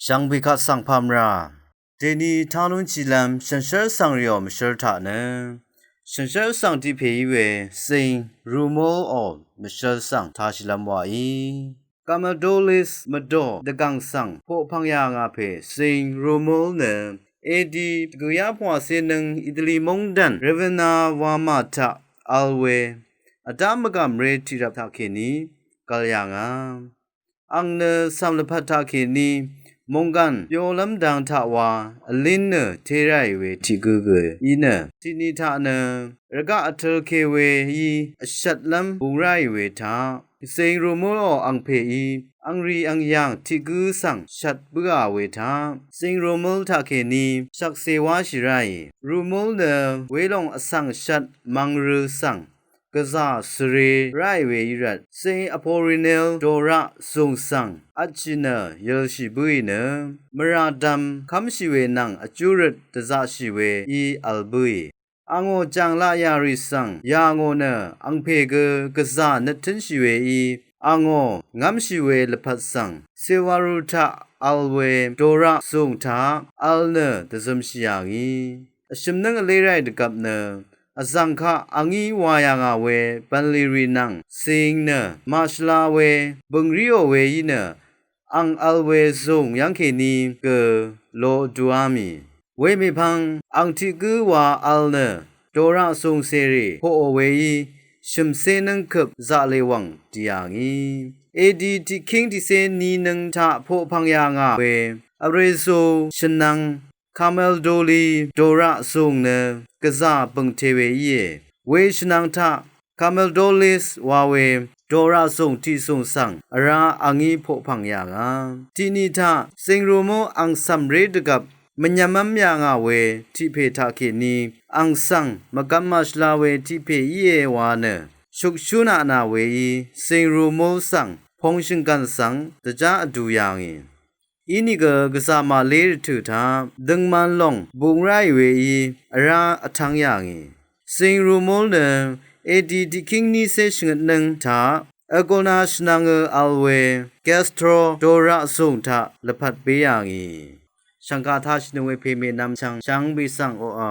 ช่างพิคัดสังพามราเจนีทานุนจิลัมฉันเชื่อสังเรียมเชื่อท่านะฉันเชื่อสังที่เพย์เวสิงรูโมออมเชื่อสังทาชิลัมวาอีกามาโดลิสมาโดเดกังสังพวกพังยางอาเพสิงรูโมเนเอดีกุยาพวาเซนึงอิตาลีมงดันเรเวนาวามาตาอัลเวอดามกามเรติรับทักเคนีกาลยางาอังเนสัมลพัตทักเคนีมงกันโยลัมดังทาวาอลินเนเทไรเวทิกุกอีเนทินิทาเนรกะอัทลเคเวยีอชัดลัมบุไรเวทาเซงรูโมโออังเพอีอังรีอังยังทิกุสังชัดบุกาเวทาเซงรูโมลทาเคนีชักเซวาชิไรรูโมลเนเวลงอสังชัดมังรุสังกษาสเรไรเวยิรัตเซงอโพริเนลโดระทรงสังอัจจิเนเยลชิบุยเนมราดัมคำชิเวนังอจุรตตะซาชิเวอีอัลบุยอังโอจังลายาริสังยางโอเนอังเพเกกษานทันชิเวอีอังโองำชิเวลพัสสังเซวารุทะอัลเวโดระทรงทาอัลเนตะซัมชิยางีชิมนังเลไรดกับเนอสังฆะอังอีวายางาเวปันลิรินังสิงเนมาชลาเวบึงริโอเวยีเนอังอัลเวซงยังเคนีเกโลดูอามีเวมิพังอังทิกุวาอัลเนโดระซงเซรีโฮโอเวยีชิมเซนังคับซาเลวังดิยางีเอดีติคิงติเซนีนังทาโพพังยางาเวอเรโซชนังคาเมลโดลีโดระซงเนกะซาปังเทเวเยเวชนังทาคาเมลโดลิสวาเวโดระซงที่ทรงสังอราอังอีโพพังยางาที่นี่ทาสิงรูโมอังสัมเรดกับมันยามยางาเวที่เพทาเคนีอังสังมกัมมาชลาเวที่เพเยวาเนชุกชุนานาเวสิงรูโมสังพงชิงกันสังตะจาอดูยางอีนี่กษามาเลรถุทาดึงมันลงบุงไรเวอีอราอทังยางสิงรูโมลเนเอดีดิคิงนีเซชงนึงทาอโกนาชนังอัลเวแกสโตรโดระซุงทาละพัดเบียงชังกาทาชนเวเพเมนำชังบิสังโออา